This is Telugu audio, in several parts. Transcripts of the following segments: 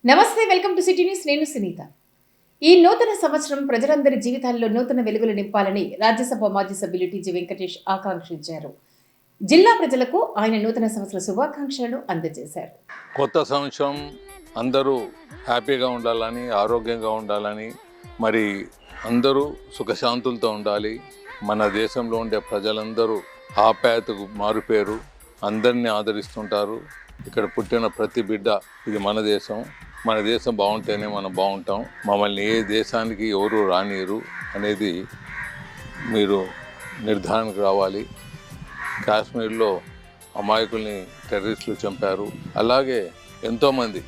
నమస్తే, వెల్కమ్ టు సిటీ న్యూస్. నేను సునీత. ఈ నూతన సంవత్సరం ప్రజలందరి జీవితాల్లో నూతన వెలుగులు నింపాలని రాజ్యసభ మాజీ సభ్యులు టీజీ వెంకటేష్ ఆకాంక్షించారు. జిల్లా ప్రజలకు ఆయన నూతన సంవత్సర శుభాకాంక్షలను అందజేశారు. కొత్త సంవత్సరం అందరూ హ్యాపీగా ఉండాలని, ఆరోగ్యంగా ఉండాలని, మరి అందరూ సుఖశాంతులతో ఉండాలి. మన దేశంలో ఉండే ప్రజలందరూ ఆప్యాయతకు మారుపేరు, అందరినీ ఆదరిస్తుంటారు. ఇక్కడ పుట్టిన ప్రతి బిడ్డ ఇది మన దేశం బాగుంటేనే మనం బాగుంటాం. మమ్మల్ని ఏ దేశానికి ఎవరు రానియరు అనేది మీరు నిర్ధారణకు రావాలి. కాశ్మీర్లో అమాయకుల్ని టెర్రరిస్టులు చంపారు. అలాగే ఎంతోమంది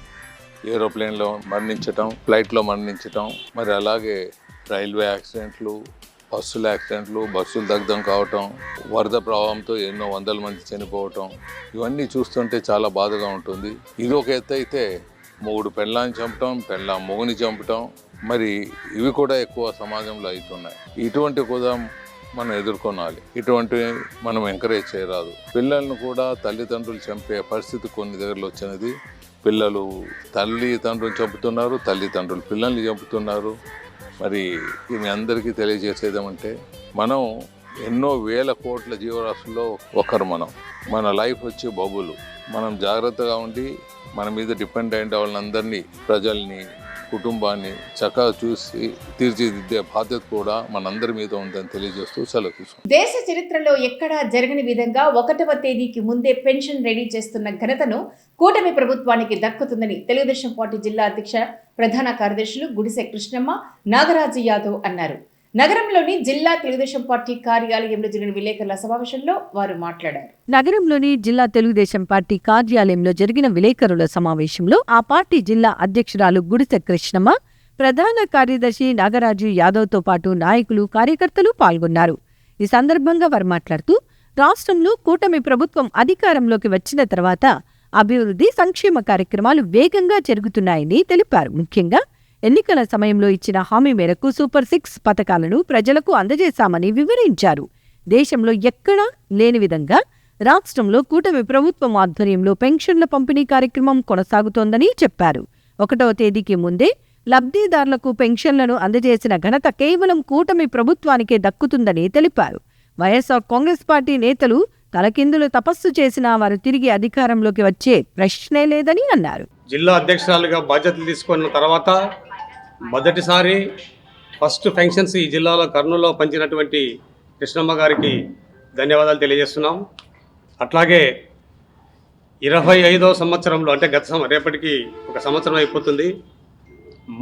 ఏరోప్లేన్లో మరణించటం, ఫ్లైట్లో మరణించటం, మరి అలాగే రైల్వే యాక్సిడెంట్లు, బస్సుల యాక్సిడెంట్లు, బస్సులు దగ్ధం కావటం, వరద ప్రవాహంతో ఎన్నో వందల మంది చనిపోవటం, ఇవన్నీ చూస్తుంటే చాలా బాధగా ఉంటుంది. ఇది ఒక ఎత్తు అయితే మొగుడు పెళ్ళాన్ని చంపటం, పెళ్ళాం మొగుని చంపటం, మరి ఇవి కూడా ఎక్కువ సమాజంలో అవుతున్నాయి. ఇటువంటి కూడా మనం ఎదుర్కొనాలి. ఇటువంటివి మనం ఎంకరేజ్ చేయరాదు. పిల్లలను కూడా తల్లిదండ్రులు చంపే పరిస్థితి కొన్ని దగ్గరలో వచ్చినది. పిల్లలు తల్లిదండ్రులు చంపుతున్నారు, తల్లిదండ్రులు పిల్లల్ని చంపుతున్నారు. మరి మీ అందరికీ తెలియజేసేదేమంటే, మనం ఎన్నో వేల కోట్ల జీవరాశుల్లో ఒకరు. మన లైఫ్ వచ్చి బబులు. మనం జాగ్రత్తగా ఉండి మన మీద డిపెండ్ అయిన వాళ్ళందరినీ, ప్రజల్ని, కుటుంబాన్ని చక్కగా చూసి తీర్చిదిద్దే బాధ్యత కూడా మనందరి మీద ఉందని తెలియజేస్తూ సెలవు తీసుకుంటాం. దేశ చరిత్రలో ఎక్కడా జరగని విధంగా 1వ తేదీకి ముందే పెన్షన్ రెడీ చేస్తున్న ఘనతను కూటమి ప్రభుత్వానికి దక్కుతుందని తెలుగుదేశం పార్టీ జిల్లా అధ్యక్ష ప్రధాన కార్యదర్శులు గుడిసె కృష్ణమ్మ, నాగరాజు యాదవ్ అన్నారు. నగరంలోని జిల్లా తెలుగుదేశం పార్టీ కార్యాలయంలో జరిగిన విలేకరుల సమావేశంలో వారు మాట్లాడారు. నగరంలోని జిల్లా తెలుగుదేశం పార్టీ కార్యాలయంలో జరిగిన విలేకరుల సమావేశంలో ఆ పార్టీ జిల్లా అధ్యక్షురాలు గుడిసె కృష్ణమ్మ, ప్రధాన కార్యదర్శి నాగరాజు యాదవ్తో పాటు నాయకులు, కార్యకర్తలు పాల్గొన్నారు. ఈ సందర్భంగా వారు మాట్లాడుతూ, రాష్ట్రంలో కూటమి ప్రభుత్వం అధికారంలోకి వచ్చిన తర్వాత అభివృద్ధి, సంక్షేమ కార్యక్రమాలు వేగంగా జరుగుతున్నాయని తెలిపారు. ముఖ్యంగా ఎన్నికల సమయంలో ఇచ్చిన హామీ మేరకు సూపర్ 6 పథకాలను ప్రజలకు అందజేశామని వివరించారు. దేశంలో ఎక్కడా లేని విధంగా రాష్ట్రంలో కూటమి ప్రభుత్వం ఆధ్వర్యంలో పెన్షన్ల పంపిణీ కార్యక్రమం కొనసాగుతోందని చెప్పారు. 1వ తేదీకి ముందే లబ్ధిదారులకు పెన్షన్లను అందజేసిన ఘనత కేవలం కూటమి ప్రభుత్వానికే దక్కుతుందని తెలిపారు. వైఎస్ఆర్ కాంగ్రెస్ పార్టీ నేతలు తలకిందులు తపస్సు చేసినా వారు తిరిగి అధికారంలోకి వచ్చే ప్రశ్నే లేదని అన్నారు. జిల్లా అధ్యక్షురాలుగా బాధ్యతలు తీసుకున్న తర్వాత మొదటిసారి ఫస్ట్ పెన్షన్స్ ఈ జిల్లాలో కర్నూలులో పంచినటువంటి కృష్ణమ్మ గారికి ధన్యవాదాలు తెలియజేస్తున్నాం. అట్లాగే 25వ సంవత్సరంలో, అంటే రేపటికి 1 సంవత్సరం అయిపోతుంది,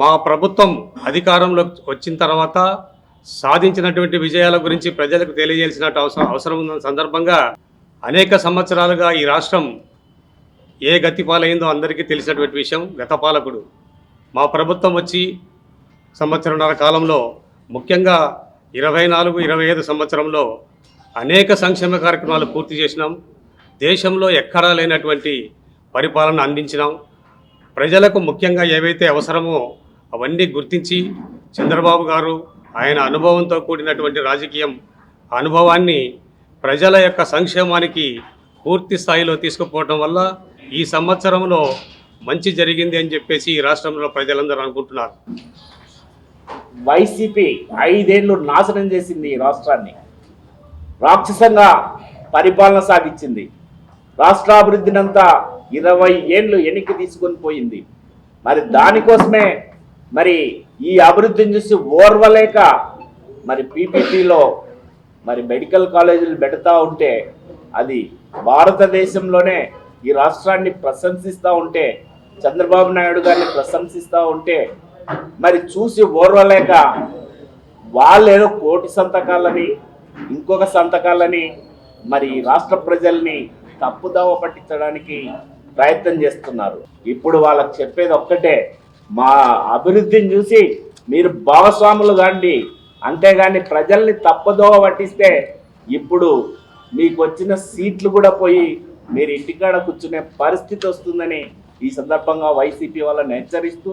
మా ప్రభుత్వం అధికారంలో వచ్చిన తర్వాత సాధించినటువంటి విజయాల గురించి ప్రజలకు తెలియజేయాల్సిన అవసరం ఉన్న సందర్భంగా అనేక సంవత్సరాలుగా ఈ రాష్ట్రం ఏ గతి పాలైందో అందరికీ తెలిసినటువంటి విషయం. గత పాలకుడు మా ప్రభుత్వం వచ్చి సంవత్సరంన్నర కాలంలో, ముఖ్యంగా 24-25 సంవత్సరంలో అనేక సంక్షేమ కార్యక్రమాలు పూర్తి చేసినాం. దేశంలో ఎక్కడా లేనటువంటి పరిపాలన అందించినాం. ప్రజలకు ముఖ్యంగా ఏవైతే అవసరమో అవన్నీ గుర్తించి చంద్రబాబు గారు ఆయన అనుభవంతో కూడినటువంటి రాజకీయం అనుభవాన్ని ప్రజల యొక్క సంక్షేమానికి పూర్తి స్థాయిలో తీసుకుపోవడం వల్ల ఈ సంవత్సరంలో మంచి జరిగింది అని చెప్పేసి ఈ రాష్ట్రంలో ప్రజలందరూ అనుకుంటున్నారు. వైసీపీ 5 ఏళ్ళు నాశనం చేసింది ఈ రాష్ట్రాన్ని, రాక్షసంగా పరిపాలన సాగించింది. రాష్ట్రాభివృద్ధినంతా 20 ఏళ్ళు వెనక్కి తీసుకొని పోయింది. మరి దానికోసమే మరి ఈ అభివృద్ధిని చూసి ఓర్వలేక మరి పీపీపీలో మరి మెడికల్ కాలేజీలు పెడతా ఉంటే, అది భారతదేశంలోనే ఈ రాష్ట్రాన్ని ప్రశంసిస్తూ ఉంటే, చంద్రబాబు నాయుడు గారిని ప్రశంసిస్తూ ఉంటే, మరి చూసి ఓర్వలేక వాళ్ళేదో 1 కోటి సంతకాలని, ఇంకొక సంతకాలని మరి రాష్ట్ర ప్రజల్ని తప్పుదావ పట్టించడానికి ప్రయత్నం చేస్తున్నారు. ఇప్పుడు వాళ్ళకి చెప్పేది ఒక్కటే, మా అభివృద్ధిని చూసి మీరు భాగస్వాములు కాండి, అంతేగాని ప్రజల్ని తప్పుదోవ పట్టిస్తే ఇప్పుడు మీకు వచ్చిన సీట్లు కూడా పోయి మీరు ఇంటికాడ కూర్చునే పరిస్థితి వస్తుందని ఈ సందర్భంగా వైసీపీ వాళ్ళని హెచ్చరిస్తూ,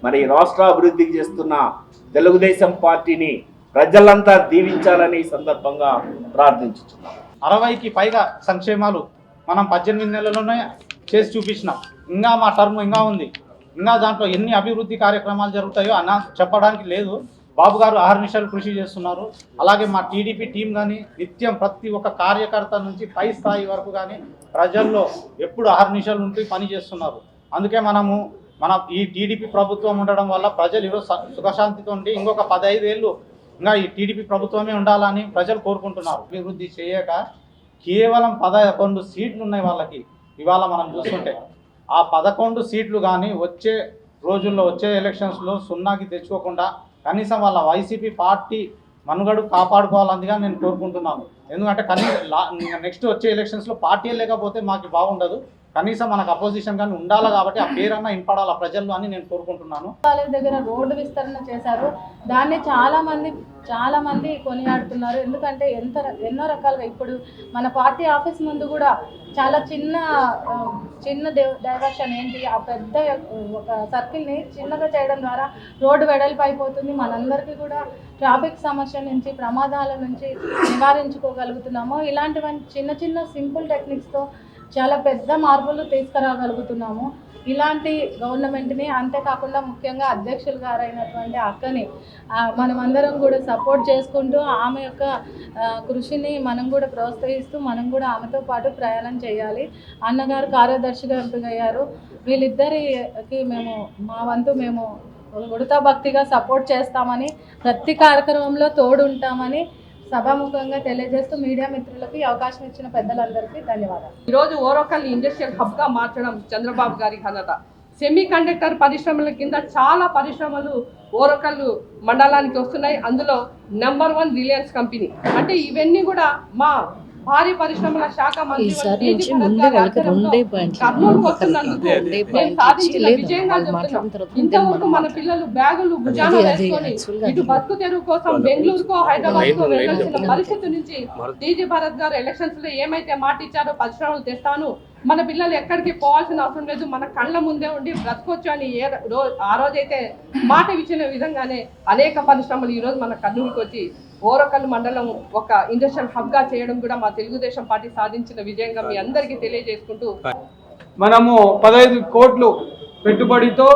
మరి రాష్ట్ర అభివృద్ధికి చేస్తున్న తెలుగుదేశం పార్టీని ప్రజలంతా దీవించాలని ఈ సందర్భంగా ప్రార్థించుతున్నాం. 60కి పైగా సంక్షేమాలు మనం 18 నెలల్లోనే చేసి చూపించినాం. ఇంకా మా టర్మ్ ఇంకా ఉంది. ఇంకా దాంట్లో ఎన్ని అభివృద్ధి కార్యక్రమాలు జరుగుతాయో చెప్పడానికి లేదు. బాబు గారు అహర్నిశలు కృషి చేస్తున్నారు. అలాగే మా టీడీపీ టీం కానీ నిత్యం ప్రతి ఒక్క కార్యకర్త నుంచి పై స్థాయి వరకు కానీ ప్రజల్లో ఎప్పుడు అహర్నిశలు ఉంటూ పని చేస్తున్నారు. అందుకే మన ఈ టీడీపీ ప్రభుత్వం ఉండడం వల్ల ప్రజలు ఈరోజు సుఖశాంతితో ఉండి ఇంకొక 15 ఏళ్ళు ఇంకా ఈ టీడీపీ ప్రభుత్వమే ఉండాలని ప్రజలు కోరుకుంటున్నారు. అభివృద్ధి చేయక కేవలం 11 సీట్లు ఉన్నాయి వాళ్ళకి. ఇవాళ మనం చూస్తుంటే ఆ 11 సీట్లు కానీ వచ్చే రోజుల్లో వచ్చే ఎలక్షన్స్లో 0కి తెచ్చుకోకుండా కనీసం వాళ్ళ వైసీపీ పార్టీ మనుగడు కాపాడుకోవాలందిగా నేను కోరుకుంటున్నాను. ఎందుకంటే నెక్స్ట్ వచ్చే ఎలక్షన్స్లో పార్టీ లేకపోతే మాకు బాగుండదు. కనీసం మనకు అపోజిషన్ కానీ ఉండాలి కాబట్టి ఆ పేరన్నా వినపడాలి ప్రజల్లో అని నేను కోరుకుంటున్నాను. కాలేజ్ దగ్గర రోడ్డు విస్తరణ చేశారు. దాన్ని చాలా మంది కొనియాడుతున్నారు. ఎందుకంటే ఎన్నో రకాలుగా ఇప్పుడు మన పార్టీ ఆఫీస్ ముందు కూడా చాలా చిన్న డైవర్షన్ ఏంటి ఆ పెద్ద ఒక సర్కిల్ని చిన్నగా చేయడం ద్వారా రోడ్డు వెడల్పు అయిపోతుంది. మనందరికీ కూడా ట్రాఫిక్ సమస్య నుంచి ప్రమాదాల నుంచి నివారించుకోగలుగుతున్నాము. ఇలాంటివన్నీ చిన్న సింపుల్ టెక్నిక్స్తో చాలా పెద్ద మార్పులు తీసుకురాగలుగుతున్నాము. ఇలాంటి గవర్నమెంట్ని అంతేకాకుండా ముఖ్యంగా అధ్యక్షులు గారైనటువంటి అక్కని మనమందరం కూడా సపోర్ట్ చేసుకుంటూ ఆమె యొక్క కృషిని మనం కూడా ప్రోత్సహిస్తూ మనం కూడా ఆమెతో పాటు ప్రయాణం చేయాలి. అన్నగారు కార్యదర్శిగా ఎంపికయ్యారు. వీళ్ళిద్దరికి మా వంతు మేము ఉడతా భక్తిగా సపోర్ట్ చేస్తామని ప్రతి కార్యక్రమంలో తోడుంటామని సభాముఖంగా తెలియజేస్తూ మీడియా మిత్రులకి అవకాశం ఇచ్చిన పెద్దలందరికీ ధన్యవాదాలు. ఈరోజు ఓరకల్ ఇండస్ట్రియల్ హబ్గా మార్చడం చంద్రబాబు గారి ఘనత. సెమీ కండక్టర్ పరిశ్రమల కింద చాలా పరిశ్రమలు ఓరకల్ మండలానికి వస్తున్నాయి. అందులో నెంబర్ 1 రిలయన్స్ కంపెనీ. అంటే ఇవన్నీ కూడా మా భారీ పరిశ్రమల శాఖ మంత్రి కర్నూలుకు వస్తున్నందుకు నేను సాధించిన విజయంగా చెప్తున్నాం. ఇంతవరకు మన పిల్లలు బ్యాగులు భుజాన వేసుకొని ఇటు బతుకు తెరువు కోసం బెంగళూరుకో హైదరాబాద్కో వెళ్ళాల్సిన పరిస్థితి నుంచి టీజీ భరత్ గారు ఎలక్షన్స్ లో ఏమైతే మాట ఇచ్చారో పరిశ్రమలు తెస్తాను, మన పిల్లలు ఎక్కడికి పోవాల్సిన అవసరం లేదు, మన కళ్ళ ముందే ఉండి బ్రతకొచ్చు అని ఆ రోజైతే మాట ఇచ్చిన విధంగానే అనేక పరిశ్రమలు ఈరోజు మన కర్నూలుకి వచ్చి ఓరకల్ మండలం ఒక ఇండస్ట్రియల్ హబ్గా చేయడం కూడా మా తెలుగుదేశం పార్టీ సాధించిన విజయంగా మీ అందరికీ తెలియజేసుకుంటూ, మనము 15 కోట్లు పెట్టుబడితో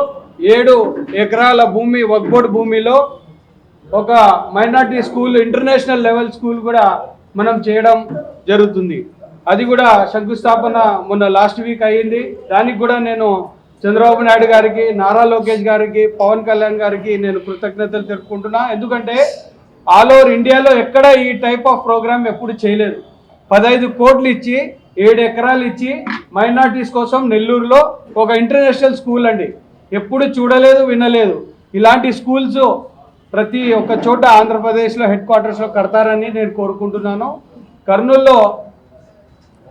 7 ఎకరాల భూమి వక్బోర్డ్ భూమిలో ఒక minority school, international level school కూడా మనం చేయడం జరుగుతుంది. అది కూడా శంకుస్థాపన మొన్న లాస్ట్ వీక్ అయ్యింది. దానికి కూడా నేను చంద్రబాబు నాయుడు గారికి, నారా లోకేష్ గారికి, పవన్ కళ్యాణ్ గారికి నేను కృతజ్ఞతలు తెలుపుకుంటున్నా. ఎందుకంటే ఆల్ ఓవర్ ఇండియాలో ఎక్కడ ఈ టైప్ ఆఫ్ ప్రోగ్రామ్ ఎప్పుడు చేయలేదు. 15 కోట్లు ఇచ్చి 7 ఎకరాలు ఇచ్చి మైనార్టీస్ కోసం నెల్లూరులో ఒక ఇంటర్నేషనల్ స్కూల్ అండి, ఎప్పుడు చూడలేదు, వినలేదు. ఇలాంటి స్కూల్స్ ప్రతి ఒక్క చోట ఆంధ్రప్రదేశ్లో హెడ్ క్వార్టర్స్లో కడతారని నేను కోరుకుంటున్నాను. కర్నూలులో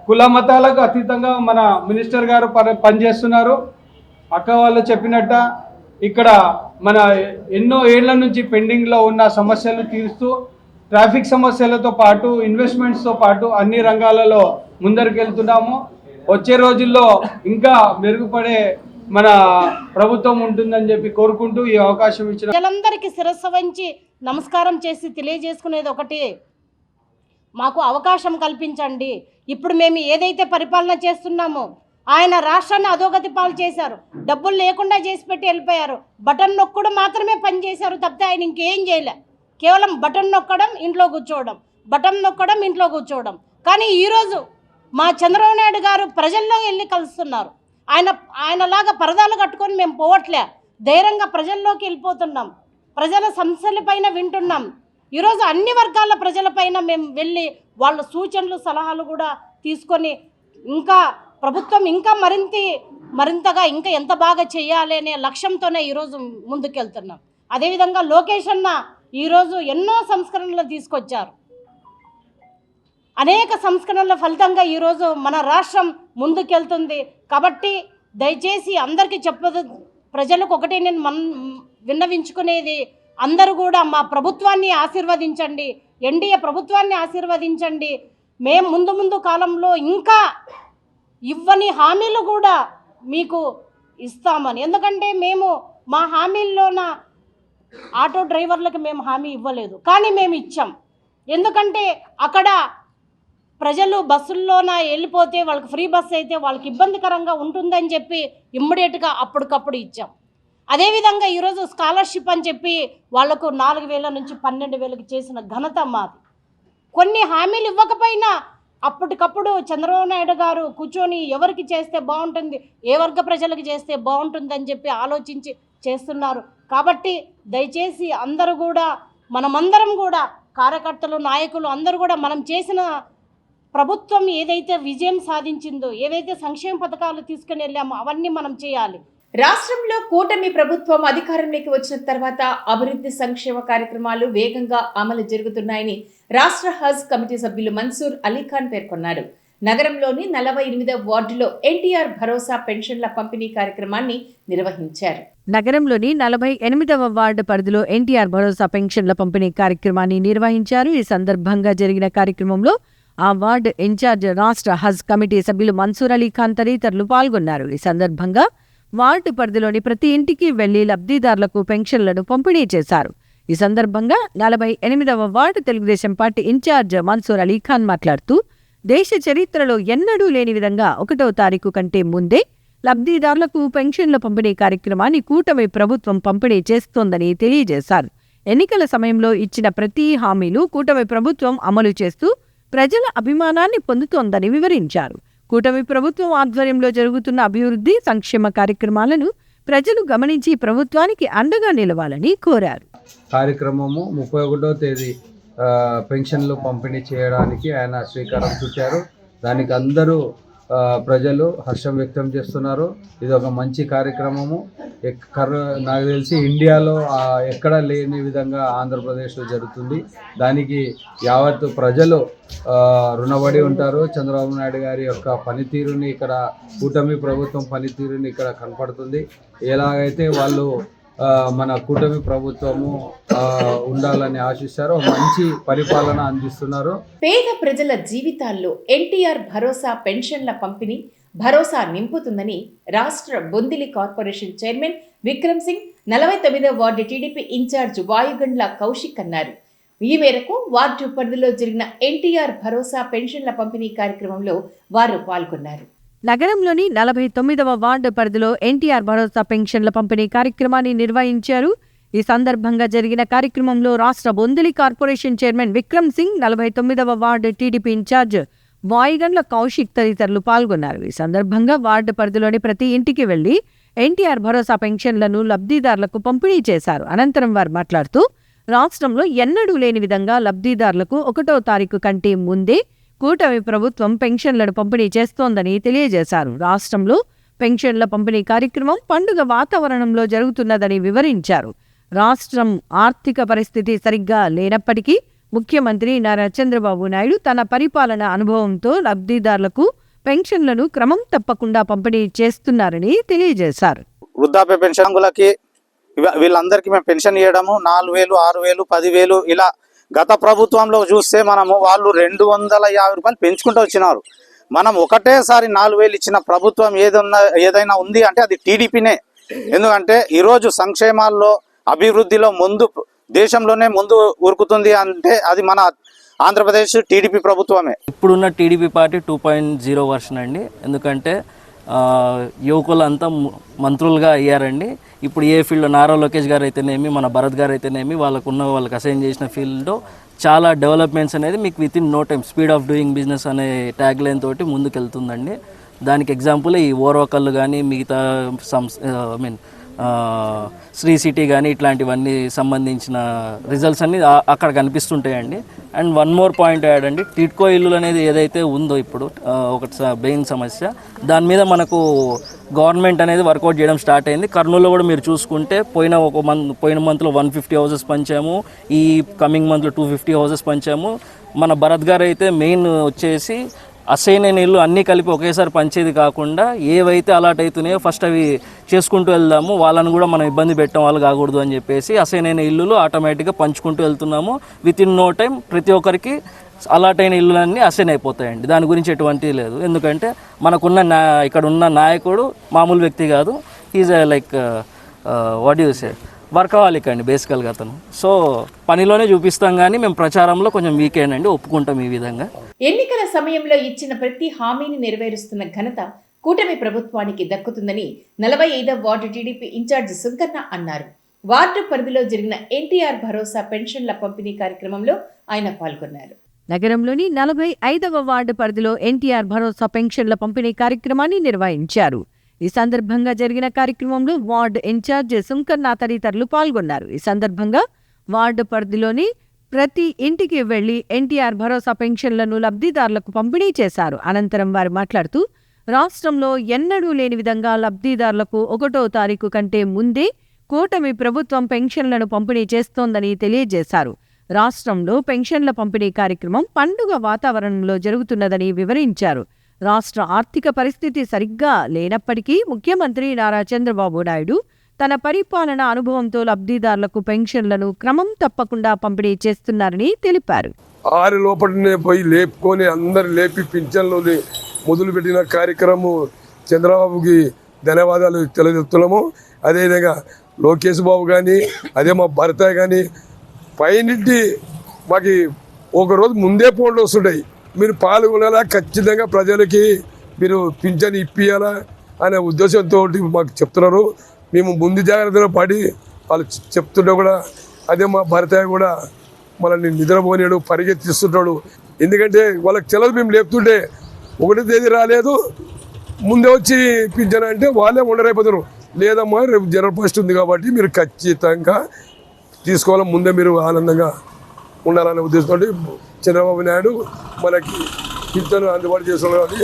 కుల మతాలకు అతీతంగా మన మినిస్టర్ గారు పనిచేస్తున్నారు. అక్క వాళ్ళు చెప్పినట్ట ఇక్కడ మన ఎన్నో ఏళ్ల నుంచి పెండింగ్లో ఉన్న సమస్యలు తీరుస్తూ ట్రాఫిక్ సమస్యలతో పాటు ఇన్వెస్ట్మెంట్స్తో పాటు అన్ని రంగాలలో ముందరికెళ్తున్నాము. వచ్చే రోజుల్లో ఇంకా మెరుగుపడే మన ప్రభుత్వం ఉంటుందని చెప్పి కోరుకుంటూ ఈ అవకాశం ఇచ్చిన ప్రజలందరికీ శిరస్సు వంచి నమస్కారం చేసి తెలియజేసుకునేది ఒకటి, మాకు అవకాశం కల్పించండి. ఇప్పుడు మేము ఏదైతే పరిపాలన చేస్తున్నామో ఆయన రాష్ట్రాన్ని అధోగతి పాలు చేశారు, డబ్బులు లేకుండా చేసి పెట్టి వెళ్ళిపోయారు. బటన్ నొక్కడం మాత్రమే పనిచేశారు తప్పితే ఆయన ఇంకేం చేయలే. కేవలం బటన్ నొక్కడం, ఇంట్లో కూర్చోవడం, బటన్ నొక్కడం, ఇంట్లో కూర్చోవడం. కానీ ఈరోజు మా చంద్రబాబు నాయుడు గారు ప్రజల్లో వెళ్ళి కలుస్తున్నారు. ఆయనలాగా పరదాలు కట్టుకొని మేము పోవట్లే, ధైర్యంగా ప్రజల్లోకి వెళ్ళిపోతున్నాం. ప్రజల సమస్యలపైన వింటున్నాం. ఈరోజు అన్ని వర్గాల ప్రజలపైన మేము వెళ్ళి వాళ్ళ సూచనలు సలహాలు కూడా తీసుకొని ఇంకా ప్రభుత్వం ఇంకా మరింతగా ఇంకా ఎంత బాగా చేయాలి అనే లక్ష్యంతోనే ఈరోజు ముందుకెళ్తున్నాం. అదేవిధంగా లోకేష్ అన్న ఈరోజు ఎన్నో సంస్కరణలు తీసుకొచ్చారు. అనేక సంస్కరణల ఫలితంగా ఈరోజు మన రాష్ట్రం ముందుకెళ్తుంది. కాబట్టి దయచేసి అందరికీ చెప్పదు, ప్రజలకు ఒకటే నేను విన్నవించుకునేది, అందరూ కూడా మా ప్రభుత్వాన్ని ఆశీర్వదించండి, ఎన్డీఏ ప్రభుత్వాన్ని ఆశీర్వదించండి. మేము ముందు కాలంలో ఇంకా ఇవ్వని హామీలు కూడా మీకు ఇస్తామని. ఎందుకంటే మేము మా హామీల్లోన ఆటో డ్రైవర్లకు మేము హామీ ఇవ్వలేదు, కానీ మేము ఇచ్చాం. ఎందుకంటే అక్కడ ప్రజలు బస్సుల్లోన వెళ్ళిపోతే వాళ్ళకి ఫ్రీ బస్సు అయితే వాళ్ళకి ఇబ్బందికరంగా ఉంటుందని చెప్పి ఇమ్మీడియట్గా అప్పటికప్పుడు ఇచ్చాం. అదేవిధంగా ఈరోజు స్కాలర్షిప్ అని చెప్పి వాళ్లకు 4,000 నుంచి 12,000కి చేసిన ఘనత మాది. కొన్ని హామీలు ఇవ్వకపోయినా అప్పటికప్పుడు చంద్రబాబు నాయుడు గారు కూర్చొని ఎవరికి చేస్తే బాగుంటుంది, ఏ వర్గ ప్రజలకు చేస్తే బాగుంటుంది అని చెప్పి ఆలోచించి చేస్తున్నారు. కాబట్టి దయచేసి అందరూ కూడా, మనమందరం కూడా, కార్యకర్తలు, నాయకులు అందరూ కూడా మనం చేసిన ప్రభుత్వం ఏదైతే విజయం సాధించిందో, ఏదైతే సంక్షేమ పథకాలు తీసుకుని వెళ్ళామో అవన్నీ మనం చేయాలి. రాష్ట్రంలో కూటమి ప్రభుత్వం అధికారంలోకి వచ్చిన తర్వాత అభివృద్ధి సంక్షేమ కార్యక్రమాలు వేగంగా అమలు జరుగుతున్నాయని రాష్ట్ర హజ్ కమిటీ సభ్యులు మన్సూర్ అలీఖాన్ పేర్కొన్నారు. నగరంలోని 48వ వార్డులో ఎన్టీఆర్ భరోసా పెన్షన్ల పంపిణీ కార్యక్రమాన్ని నిర్వహించారు. నగరంలోని 48వ వార్డు పరిధిలో ఎన్టీఆర్ భరోసా పెన్షన్ల పంపిణీ కార్యక్రమాన్ని నిర్వహించారు. ఈ సందర్భంగా జరిగిన కార్యక్రమంలో ఆ వార్డు ఇన్ఛార్జ్ రాష్ట్ర హజ్ కమిటీ సభ్యులు మన్సూర్ అలీఖాన్ తదితరులు పాల్గొన్నారు. ఈ సందర్భంగా వార్డు పరిధిలోని ప్రతి ఇంటికి వెళ్లి లబ్ధిదారులకు పెన్షన్లను పంపిణీ చేశారు. ఈ సందర్భంగా 48వ ward Telugu Desam party incharge Mansoor Ali Khan మాట్లాడుతూ, దేశ చరిత్రలో ఎన్నడూ లేని విధంగా 1వ తారీఖు కంటే ముందే లబ్ధిదారులకు పెన్షన్ల పంపిణీ కార్యక్రమాన్ని కూటమి ప్రభుత్వం పంపిణీ చేస్తోందని తెలియజేశారు. ఎన్నికల సమయంలో ఇచ్చిన ప్రతి హామీలు కూటమి ప్రభుత్వం అమలు చేస్తూ ప్రజల అభిమానాన్ని పొందుతోందని వివరించారు. కూటమి ప్రభుత్వం ఆధ్వర్యంలో జరుగుతున్న అభివృద్ధి సంక్షేమ కార్యక్రమాలను ప్రజలు గమనించి ప్రభుత్వానికి అండగా నిలవాలని కోరారు. కార్యక్రమము 31వ తేదీ పెన్షన్లు పంపిణీ చేయడానికి ఆయన శ్రీకారం చుట్టారు. దానికి అందరూ ప్రజలు హర్షం వ్యక్తం చేస్తున్నారు. ఇది ఒక మంచి కార్యక్రమము. నాకు తెలిసి ఇండియాలో ఎక్కడ లేని విధంగా ఆంధ్రప్రదేశ్లో జరుగుతుంది. దానికి యావత్ ప్రజలు రుణపడి ఉంటారు. చంద్రబాబు నాయుడు గారి యొక్క పనితీరుని ఇక్కడ, కూటమి ప్రభుత్వం పనితీరుని ఇక్కడ కనపడుతుంది. ఎలాగైతే వాళ్ళు మన కూటమి ప్రభుత్వము ఉండాలని ఆశిస్తారు, మంచి పరిపాలన అందిస్తున్నారు. పేద ప్రజల జీవితాల్లో ఎన్టీఆర్ భరోసా పెన్షన్ల పంపిణీ భరోసా నింపుతుందని రాష్ట్ర బొందిలి కార్పొరేషన్ చైర్మన్ విక్రమ్ సింగ్, 49వ ward TDP incharge Vayugandla Kaushik అన్నారు. ఈ మేరకు వార్డు పరిధిలో జరిగిన ఎన్టీఆర్ భరోసా పెన్షన్ల పంపిణీ కార్యక్రమంలో వారు పాల్గొన్నారు. నగరంలోని 49వ వార్డు పరిధిలో ఎన్టీఆర్ భరోసా పెన్షన్ల పంపిణీ కార్యక్రమాన్ని నిర్వహించారు. ఈ సందర్భంగా జరిగిన కార్యక్రమంలో రాష్ట్ర బొందిలి కార్పొరేషన్ చైర్మన్ విక్రమ్ సింగ్, 49వ ward TDP incharge Vayugandla Kaushik తదితరులు పాల్గొన్నారు. ఈ సందర్భంగా వార్డు పరిధిలోని ప్రతి ఇంటికి వెళ్లి ఎన్టీఆర్ భరోసా పెన్షన్లను లబ్ధిదారులకు పంపిణీ చేశారు. అనంతరం వారు మాట్లాడుతూ, రాష్ట్రంలో ఎన్నడూ లేని విధంగా లబ్ధిదారులకు 1వ తారీఖు కంటే ముందే కూటమి ప్రభుత్వం పెన్షన్లను పంపిణీ చేస్తోందని తెలియజేశారు. రాష్ట్రంలో పెన్షన్ల పంపిణీ కార్యక్రమం పండుగ వాతావరణంలో జరుగుతున్నదని వివరించారు. రాష్ట్రం ఆర్థిక పరిస్థితి సరిగ్గా లేనప్పటికీ ముఖ్యమంత్రి నారా చంద్రబాబు నాయుడు తన పరిపాలన అనుభవంతో లబ్ధిదారులకు పెన్షన్లను క్రమం తప్పకుండా పంపిణీ చేస్తున్నారని తెలియజేశారు. వృద్ధాప్య పెన్షన్లకి వీళ్ళందరికీ మేము పెన్షన్ ఇవ్వడము 4,000, 6,000, 10,000 ఇలా గత ప్రభుత్వంలో చూస్తే మనము వాళ్ళు 250 రూపాయలు పెంచుకుంటూ వచ్చినారు. మనం ఒకటేసారి 4,000 ఇచ్చిన ప్రభుత్వం ఏదైనా ఉంది అంటే అది టీడీపీనే. ఎందుకంటే ఈరోజు సంక్షేమాల్లో అభివృద్ధిలో ముందు, దేశంలోనే ముందు ఉరుకుతుంది అంటే అది మన ఆంధ్రప్రదేశ్ టీడీపీ ప్రభుత్వమే. ఇప్పుడున్న టీడీపీ పార్టీ 2.0 వర్షన్ అండి. ఎందుకంటే యువకులంతా మంత్రులుగా అయ్యారండి. ఇప్పుడు ఏ ఫీల్డ్లో నారా లోకేష్ గారు అయితేనేమి, మన భరత్ గారు అయితేనేమి, వాళ్ళకి అసైన్ చేసిన ఫీల్డ్లో చాలా డెవలప్మెంట్స్ అనేది మీకు within no time, speed of doing business అనే ట్యాగ్ లైన్ తోటి ముందుకెళ్తుందండి. దానికి ఎగ్జాంపుల్ ఈ ఓర్వకల్లు కానీ, మిగతా శ్రీ సిటీ కానీ ఇట్లాంటివన్నీ సంబంధించిన రిజల్ట్స్ అన్ని అక్కడ కనిపిస్తుంటాయండి. And one more point add అండి, టిడ్కో ఇల్లు అనేది ఏదైతే ఉందో ఇప్పుడు ఒకటి మెయిన్ సమస్య, దాని మీద మనకు గవర్నమెంట్ అనేది వర్కౌట్ చేయడం స్టార్ట్ అయింది. కర్నూలులో కూడా మీరు చూసుకుంటే పోయిన మంత్లో 150 హౌసెస్ పంచాము, ఈ కమింగ్ మంత్లో 250 హౌసెస్ పంచాము. మన భరత్ గారు అయితే మెయిన్ వచ్చేసి అసైన్ అయిన ఇల్లు అన్నీ కలిపి ఒకేసారి పంచేది కాకుండా ఏవైతే అలాట్ అవుతున్నాయో ఫస్ట్ అవి చేసుకుంటూ వెళ్దాము, వాళ్ళని కూడా మనం ఇబ్బంది పెట్టడం వాళ్ళు కాకూడదు అని చెప్పేసి అసైన్ అయిన ఇల్లులు ఆటోమేటిక్గా పంచుకుంటూ వెళ్తున్నాము. విత్ ఇన్ నో టైం ప్రతి ఒక్కరికి అలాట్ అయిన ఇల్లులన్నీ అసైన్ అయిపోతాయండి. దాని గురించి ఎటువంటిది లేదు. ఎందుకంటే ఇక్కడ ఉన్న నాయకుడు మామూలు వ్యక్తి కాదు. Is like what you say workaholic అండి బేసికల్గా అతను. సో పనిలోనే చూపిస్తాం కానీ మేము ప్రచారంలో కొంచెం వీకెండ్ అండి, ఒప్పుకుంటాం ఈ విధంగా. ఎన్నికల సమయంలో ఇచ్చిన ప్రతి హామీని నెరవేరుస్తున్న ఘనత కూటమి ప్రభుత్వానికి దక్కుతుందని 45వ వార్డు టీడీపీ ఇన్ఛార్జి సుంకన్న అన్నారు. వార్డు పరిధిలో జరిగిన ఎన్టీఆర్ భరోసా పెన్షన్ల పంపిణీ కార్యక్రమంలో ఆయన పాల్గొన్నారు. నగరంలోని 45వ వార్డు పరిధిలో ఎన్టీఆర్ భరోసా పెన్షన్ల పంపిణీ కార్యక్రమాన్ని నిర్వహించారు. ఈ సందర్భంగా జరిగిన కార్యక్రమంలో వార్డు ఇన్ఛార్జ్ సుంకన్న తదితరులు పాల్గొన్నారు. ఈ సందర్భంగా వార్డు పరిధిలోని ప్రతి ఇంటికి వెళ్లి ఎన్టీఆర్ భరోసా పెన్షన్లను లబ్ధిదారులకు పంపిణీ చేశారు. అనంతరం వారు మాట్లాడుతూ రాష్ట్రంలో ఎన్నడూ లేని విధంగా లబ్ధిదారులకు 1వ తారీఖు కంటే ముందే కూటమి ప్రభుత్వం పెన్షన్లను పంపిణీ చేస్తోందని తెలియజేశారు. రాష్ట్రంలో పెన్షన్ల పంపిణీ కార్యక్రమం పండుగ వాతావరణంలో జరుగుతున్నదని వివరించారు. రాష్ట్ర ఆర్థిక పరిస్థితి సరిగ్గా లేనప్పటికీ ముఖ్యమంత్రి నారా చంద్రబాబు నాయుడు తన పరిపాలన అనుభవంతో లబ్ధిదారులకు పెన్షన్లను క్రమం తప్పకుండా పంపిణీ చేస్తున్నారని తెలిపారు. 6 లోపలనే పోయి లేపుకొని అందరు లేపి పింఛన్లు మొదలుపెట్టిన కార్యక్రమం చంద్రబాబుకి ధన్యవాదాలు తెలియజేస్తున్నాము. అదేవిధంగా లోకేష్ బాబు కానీ అదే మా భర్త కానీ పైనింటి మాకు ఒకరోజు ముందే ఫోన్లు వస్తుంటాయి, మీరు పాల్గొనాలా, ఖచ్చితంగా ప్రజలకి మీరు పింఛన్ ఇప్పియాలా అనే ఉద్దేశంతో మాకు చెప్తున్నారు. మేము ముందు జాగ్రత్తలో పడి వాళ్ళు చెప్తుంటే కూడా అదే మా భర్త కూడా మనల్ని నిద్రపోయాడు, పరిగెత్తిస్తుంటాడు. ఎందుకంటే వాళ్ళకి తెలదు, మేము లేపుతుంటే 1వ తేదీ రాలేదు ముందే వచ్చి పింఛన్ అంటే వాళ్ళే ఉండరైపోతారు. లేదమ్మా రేపు జనరల్ ఫస్ట్ ఉంది కాబట్టి మీరు ఖచ్చితంగా తీసుకోవాలి, ముందే మీరు ఆనందంగా ఉండాలనే ఉద్దేశంతో చంద్రబాబు నాయుడు మనకి పింఛను అందుబాటు చేస్తున్నారు.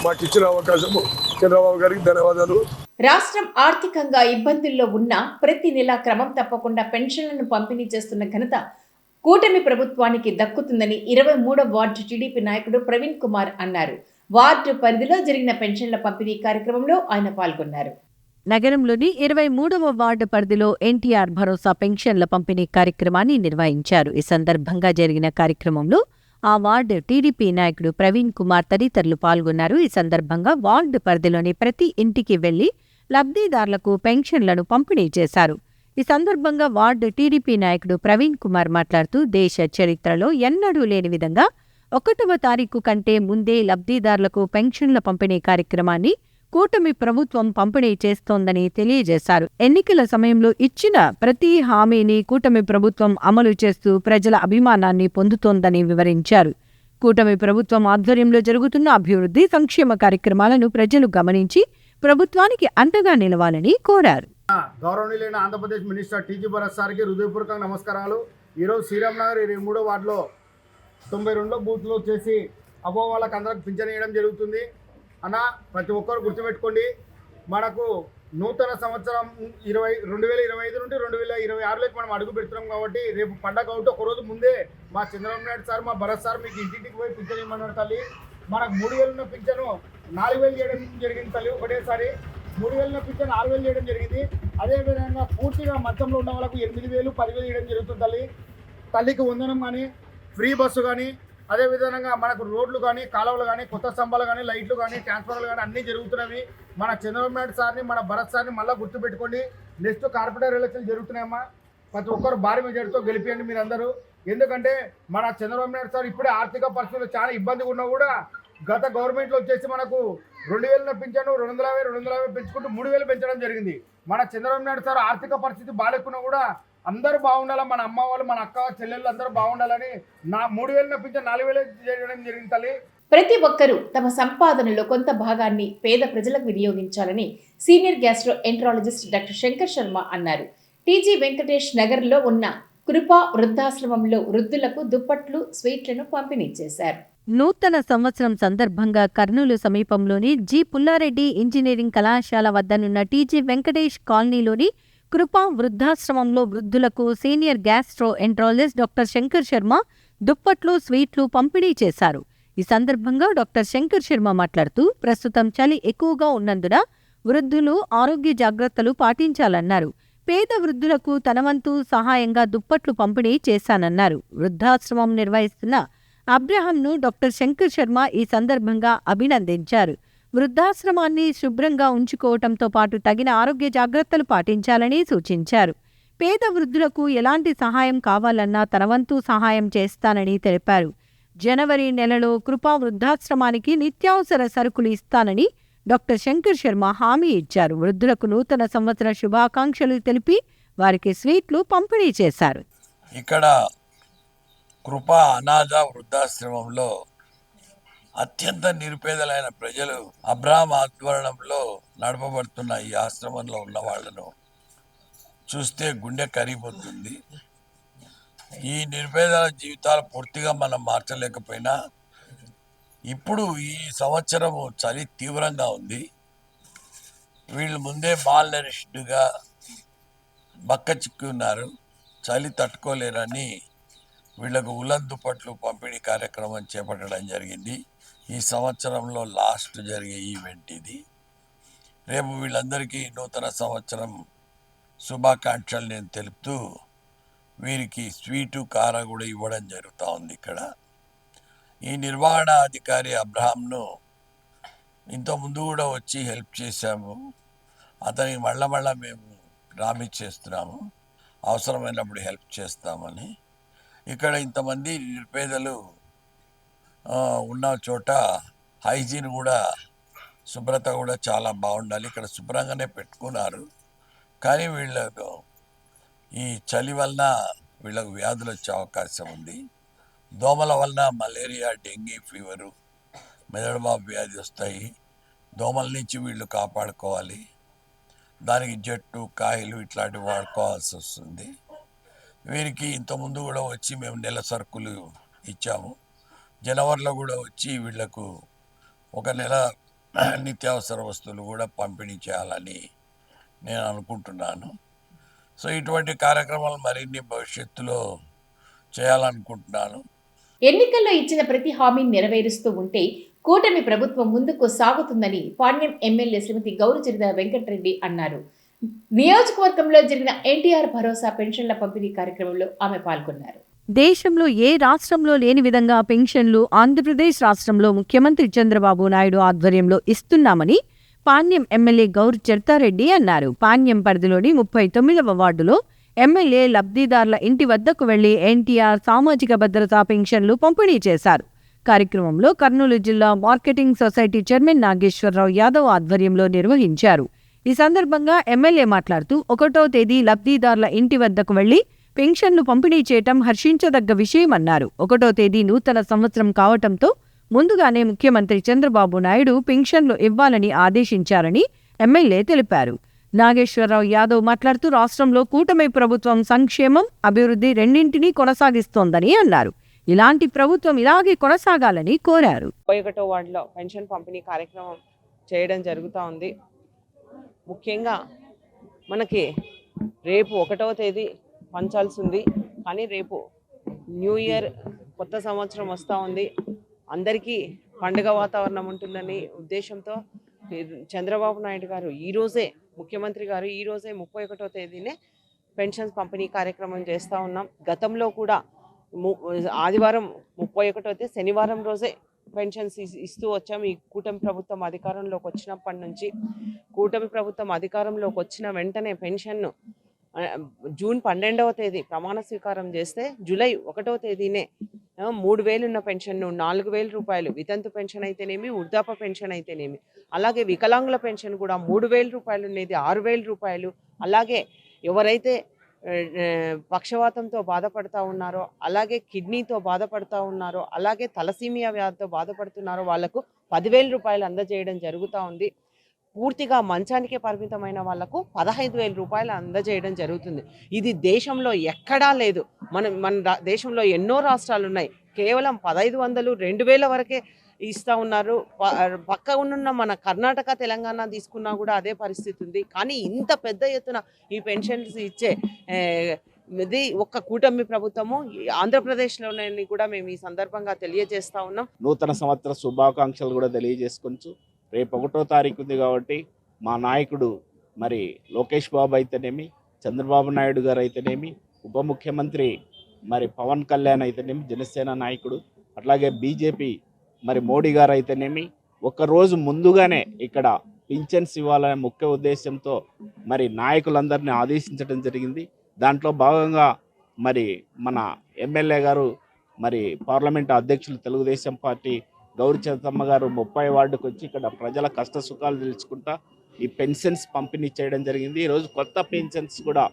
మాకు ఇచ్చిన అవకాశం చంద్రబాబు గారికి ధన్యవాదాలు. రాష్ట్రం ఆర్థికంగా ఇబ్బందుల్లో ఉన్నా ప్రతి నెల క్రమం తప్పకుండా పెన్షన్లను పంపిణీ చేస్తున్న ఘనత కూటమి ప్రభుత్వానికి దక్కుతుందని 23వ వార్డు టీడీపీ నాయకుడు ప్రవీణ్ కుమార్ అన్నారు. వార్డు పరిధిలో జరిగిన పెన్షన్ల పంపిణీ కార్యక్రమంలో ఆయన పాల్గొన్నారు. నగరంలోని 23వ వార్డు పరిధిలో ఎన్టీఆర్ భరోసా పెన్షన్ల పంపిణీ కార్యక్రమాన్ని నిర్వహించారు. ఈ సందర్భంగా జరిగిన కార్యక్రమంలో ఆ వార్డు టీడీపీ నాయకుడు ప్రవీణ్ కుమార్ తదితరులు పాల్గొన్నారు. ఈ సందర్భంగా వార్డు పరిధిలోని ప్రతి ఇంటికి వెళ్లి లబ్ధిదారులకు పెన్షన్లను పంపిణీ చేశారు. ఈ సందర్భంగా వార్డు టీడీపీ నాయకుడు ప్రవీణ్ కుమార్ మాట్లాడుతూ దేశ చరిత్రలో ఎన్నడూ లేని విధంగా 1వ తారీఖు కంటే ముందే లబ్ధిదారులకు పెన్షన్ల పంపిణీ కార్యక్రమాన్ని కూటమి ప్రభుత్వం పంపిణీ చేస్తోందని తెలియజేశారు. ఎన్నికల సమయంలో ఇచ్చిన ప్రతి హామీని కూటమి ప్రభుత్వం అమలు చేస్తూ ప్రజల అభిమానాన్ని పొందుతోందని వివరించారు. కూటమి ప్రభుత్వం ఆధ్వర్యంలో జరుగుతున్న అభివృద్ధి సంక్షేమ కార్యక్రమాలను ప్రజలు గమనించి ప్రభుత్వానికి అండగా నిలవాలని కోరారు. గౌరవనీయులైన ఆంధ్రప్రదేశ్ మినిస్టర్ టీజీ భరత్ సార్కి హృదయపూర్వక నమస్కారాలు. ఈరోజు శ్రీరామ్ నగర్ 23వ వార్డులో 92 బూత్లో చేసి అబో వాళ్ళకి అందరికి పింఛన్ ఇవ్వడం జరుగుతుంది. అన్న ప్రతి ఒక్కరు గుర్తుపెట్టుకోండి, మనకు నూతన సంవత్సరం 2025 నుండి 2026లోకి మనం అడుగు పెడుతున్నాం కాబట్టి రేపు పండగ అవుట్ ఒకరోజు ముందే మా చంద్రబాబు నాయుడు సార్, మా భరత్ సార్ మీకు ఇంటింటికి పోయి పింఛన్ ఇవ్వమన్నారు తల్లి. మనకు 3000 ఉన్న పింఛను 4000 చేయడం జరిగింది తల్లి. ఒకటేసారి 3000 ఉన్న పింఛను 6000 చేయడం జరిగింది. అదేవిధంగా పూర్తిగా మధ్యంలో ఉన్న వాళ్ళకు 8000, 10,000 చేయడం జరుగుతుంది తల్లి. తల్లికి వందనం కానీ, ఫ్రీ బస్సు కానీ, అదేవిధంగా మనకు రోడ్లు కానీ, కాలువలు కానీ, కొత్త స్తంభాలు కానీ, లైట్లు కానీ, ట్రాన్స్ఫార్మర్లు కానీ అన్నీ జరుగుతున్నవి. మన చంద్రబాబు నాయుడు సార్ని, మన భరత్ సార్ని మళ్ళీ గుర్తుపెట్టుకోండి. నెక్స్ట్ కార్పొరేటర్ ఎలక్షన్ జరుగుతున్నాయమ్మా, ప్రతి ఒక్కరు భారీ మెజారిటీతో గెలిపియండి మీరందరూ. ఎందుకంటే మన చంద్రబాబు నాయుడు సార్ ఇప్పుడే ఆర్థిక పరిస్థితులు చాలా ఇబ్బందిగా ఉన్నా కూడా గత గవర్నమెంట్లో వచ్చేసి మనకు 2000 పెంచాను, 250 పెంచుకుంటూ 3000 పెంచడం జరిగింది. మన చంద్రబాబు నాయుడు సార్ ఆర్థిక పరిస్థితి బాగాలేకున్నా కూడా అందరూ బాగుండాలి, మన అమ్మ వాళ్ళు, మన అక్క చెల్లెళ్ళు అందరూ బాగుండాలని 3000 పెంచి 4000 చేయడం జరిగింది తల్లి. ప్రతి ఒక్కరూ తమ సంపాదనలో కొంత భాగాన్ని పేద ప్రజలకు వినియోగించాలని senior gastroenterologist doctor Shankar Sharma అన్నారు. టీజీ వెంకటేష్ నగర్లో ఉన్న కృపా వృద్ధాశ్రమంలో వృద్ధులకు దుప్పట్లు, స్వీట్లను పంపిణీ చేశారు. నూతన సంవత్సరం సందర్భంగా కర్నూలు సమీపంలోని జి పుల్లారెడ్డి ఇంజనీరింగ్ కళాశాల వద్దనున్న టీజీ వెంకటేష్ కాలనీలోని కృపా వృద్ధాశ్రమంలో వృద్ధులకు senior gastroenterologist doctor Shankar Sharma దుప్పట్లు, స్వీట్లు పంపిణీ చేశారు. ఈ సందర్భంగా డాక్టర్ శంకర్ శర్మ మాట్లాడుతూ ప్రస్తుతం చలి ఎక్కువగా ఉన్నందున వృద్ధులు ఆరోగ్య జాగ్రత్తలు పాటించాలన్నారు. పేద వృద్ధులకు తన వంతు సహాయంగా దుప్పట్లు పంపిణీ చేశానన్నారు. వృద్ధాశ్రమం నిర్వహిస్తున్న అబ్రహాంను డాక్టర్ శంకర్ శర్మ ఈ సందర్భంగా అభినందించారు. వృద్ధాశ్రమాన్ని శుభ్రంగా ఉంచుకోవటంతో పాటు తగిన ఆరోగ్య జాగ్రత్తలు పాటించాలని సూచించారు. పేద వృద్ధులకు ఎలాంటి సహాయం కావాలన్నా తన వంతు సహాయం చేస్తానని తెలిపారు. జనవరి నెలలో కృపా వృద్ధాశ్రమానికి నిత్యావసర సరుకులు ఇస్తానని డాక్టర్ శంకర్ శర్మ హామీ ఇచ్చారు. వృద్ధులకు నూతన సంవత్సర శుభాకాంక్షలు తెలిపి వారికి స్వీట్లు పంపిణీ చేశారు. ఇక్కడ కృపా అనాథ వృద్ధాశ్రమంలో అత్యంత నిరుపేదలైన ప్రజలు అబ్రాహం ఆధ్వర్యంలో నడపబడుతున్న ఈ ఆశ్రమంలో ఉన్న వాళ్ళను చూస్తే గుండె కరిగిపోతుంది. ఈ నిరుపేదల జీవితాలు పూర్తిగా మనం మార్చలేకపోయినా ఇప్పుడు ఈ సంవత్సరము చలి తీవ్రంగా ఉంది. వీళ్ళు ముందే మాల్ నరిష్డ్గా బక్క చిక్కి ఉన్నారు. చలి తట్టుకోలేరని వీళ్ళకు ఉలన్ దుప్పట్లు పంపిణీ కార్యక్రమం చేపట్టడం జరిగింది. ఈ సంవత్సరంలో లాస్ట్ జరిగే ఈవెంట్ ఇది. రేపు వీళ్ళందరికీ నూతన సంవత్సరం శుభాకాంక్షలు నేను తెలుపుతూ వీరికి స్వీటు కార కూడా ఇవ్వడం జరుగుతూ ఉంది. ఇక్కడ ఈ నిర్వహణ అధికారి అబ్రహాంను ఇంతకుముందు కూడా వచ్చి హెల్ప్ చేశాము. అతనికి మళ్ళా మేము ప్రామిస్ చేస్తున్నాము అవసరమైనప్పుడు హెల్ప్ చేస్తామని. ఇక్కడ ఇంతమంది నిరుపేదలు ఉన్న చోట హైజీన్ కూడా శుభ్రత కూడా చాలా బాగుండాలి. ఇక్కడ శుభ్రంగానే పెట్టుకున్నారు. కానీ వీళ్ళకు ఈ చలి వలన వీళ్ళకు వ్యాధులు వచ్చే అవకాశం ఉంది. దోమల వలన మలేరియా, డెంగీ ఫీవరు, మెదడుబాబు వ్యాధి వస్తాయి. దోమల నుంచి వీళ్ళు కాపాడుకోవాలి. దానికి జట్టు, కాయలు ఇట్లాంటివి వాడుకోవాల్సి వస్తుంది. వీరికి ఇంతకుముందు కూడా వచ్చి మేము నెల సరుకులు ఇచ్చాము. జనవరిలో కూడా వచ్చి వీళ్లకు ఒక నెల నిత్యావసర వస్తువులు కూడా పంపిణీ చేయాలని నేను అనుకుంటున్నాను. సో ఇటువంటి కార్యక్రమాలు మరిన్ని భవిష్యత్తులో చేయాలనుకుంటున్నాను. ఎన్నికల్లో ఇచ్చిన ప్రతి హామీని నెరవేరుస్తూ ఉంటే కూటమి ప్రభుత్వం ముందుకు సాగుతుందని పాణ్యం ఎమ్మెల్యే శ్రీమతి గౌరిచరిత వెంకటరెడ్డి అన్నారు. నియోజకవర్గంలో జరిగిన ఎన్టీఆర్ భరోసా పెన్షన్ల పంపిణీ కార్యక్రమంలో ఆమె పాల్గొన్నారు. దేశంలో ఏ రాష్ట్రంలో లేని విధంగా పెన్షన్లు ఆంధ్రప్రదేశ్ రాష్ట్రంలో ముఖ్యమంత్రి చంద్రబాబు నాయుడు ఆధ్వర్యంలో ఇస్తున్నామని పాణ్యం ఎమ్మెల్యే గౌరి చరితారెడ్డి అన్నారు. పాణ్యం పరిధిలోని 39వ వార్డులో ఎమ్మెల్యే లబ్ధిదారుల ఇంటి వద్దకు వెళ్లి ఎన్టీఆర్ సామాజిక భద్రతా పెన్షన్లు పంపిణీ చేశారు. కార్యక్రమంలో కర్నూలు జిల్లా marketing society chairman Nageswara Rao Yadav ఆధ్వర్యంలో నిర్వహించారు. ఈ సందర్భంగా ఎమ్మెల్యే మాట్లాడుతూ 1వ తేదీ లబ్ధిదారుల ఇంటి వద్దకు వెళ్లి పెన్షన్లు పంపిణీ చేయటం హర్షించదగ్గ విషయమన్నారు. 1వ తేదీ నూతన సంవత్సరం కావటంతో ముందుగానే ముఖ్యమంత్రి చంద్రబాబు నాయుడు పెన్షన్లు ఇవ్వాలని ఆదేశించారని ఎమ్మెల్యే తెలిపారు. నాగేశ్వరరావు యాదవ్ మాట్లాడుతూ రాష్ట్రంలో కూటమి ప్రభుత్వం సంక్షేమం, అభివృద్ధి రెండింటినీ కొనసాగిస్తోందని అన్నారు. ఇలాంటి ప్రభుత్వం ఇలాగే కొనసాగాలని కోరారు. 31వ వార్డులో పెన్షన్ పంపిణీ కార్యక్రమం చేయడం జరుగుతూ ఉంది. ముఖ్యంగా మనకి రేపు 1వ తేదీ పంచాల్సి ఉంది. కానీ రేపు న్యూ ఇయర్, కొత్త సంవత్సరం వస్తూ ఉంది. అందరికీ పండుగ వాతావరణం ఉంటుందని ఉద్దేశంతో చంద్రబాబు నాయుడు గారు ముఖ్యమంత్రి గారు ఈరోజే 31వ తేదీనే పెన్షన్స్ పంపిణీ కార్యక్రమం చేస్తూ ఉన్నాం. గతంలో కూడా ఆదివారం 31వ తేదీ శనివారం రోజే పెన్షన్స్ ఇస్తూ వచ్చాం. ఈ కూటమి ప్రభుత్వం అధికారంలోకి వచ్చినప్పటి నుంచి కూటమి ప్రభుత్వం అధికారంలోకి వచ్చిన వెంటనే పెన్షన్ను జూన్ 12వ తేదీ ప్రమాణ స్వీకారం చేస్తే జూలై 1వ తేదీనే 3,000 ఉన్న పెన్షన్ను 4,000 రూపాయలు, వితంతు పెన్షన్ అయితేనేమి, వృద్ధాప్య పెన్షన్ అయితేనేమి, అలాగే వికలాంగుల పెన్షన్ కూడా 3,000 రూపాయలు ఉండేది 6,000 రూపాయలు. అలాగే ఎవరైతే పక్షవాతంతో బాధపడుతూ ఉన్నారో, అలాగే కిడ్నీతో బాధపడుతూ ఉన్నారో, అలాగే తలసీమియా వ్యాధితో బాధపడుతున్నారో వాళ్లకు 10,000 రూపాయలు అందజేయడం జరుగుతూ ఉంది. పూర్తిగా మంచానికే పరిమితమైన వాళ్లకు 15,000 రూపాయలు అందజేయడం జరుగుతుంది. ఇది దేశంలో ఎక్కడా లేదు. మన దేశంలో ఎన్నో రాష్ట్రాలు ఉన్నాయి. కేవలం 1,500, 2,000 వరకే ఇస్తూ ఉన్నారు. పక్క ఉన్న మన కర్ణాటక, తెలంగాణ తీసుకున్నా కూడా అదే పరిస్థితి ఉంది. కానీ ఇంత పెద్ద ఎత్తున ఈ పెన్షన్స్ ఇచ్చే ఇది ఒక్క కూటమి ప్రభుత్వము ఆంధ్రప్రదేశ్లోనే కూడా మేము ఈ సందర్భంగా తెలియజేస్తా ఉన్నాం. నూతన సంవత్సర శుభాకాంక్షలు కూడా తెలియజేసుకొచ్చు. రేపు 1వ తారీఖు ఉంది కాబట్టి మా నాయకుడు మరి లోకేష్ బాబు అయితేనేమి, చంద్రబాబు నాయుడు గారు అయితేనేమి, ఉప ముఖ్యమంత్రి మరి పవన్ కళ్యాణ్ అయితేనేమి, జనసేన నాయకుడు, అట్లాగే బీజేపీ మరి మోడీ గారు అయితేనేమి ఒకరోజు ముందుగానే ఇక్కడ పింఛన్స్ ఇవ్వాలనే ముఖ్య ఉద్దేశంతో మరి నాయకులందరినీ ఆదేశించడం జరిగింది. దాంట్లో భాగంగా మరి మన ఎమ్మెల్యే గారు మరి పార్లమెంట్ అధ్యక్షులు తెలుగుదేశం పార్టీ గౌరీ చంద్రమ్మ గారు 30 వార్డుకు వచ్చి ఇక్కడ ప్రజల కష్ట సుఖాలు తెలుసుకుంటా ఈ పెన్షన్స్ పంపిణీ చేయడం జరిగింది. ఈరోజు కొత్త పెన్షన్స్ కూడా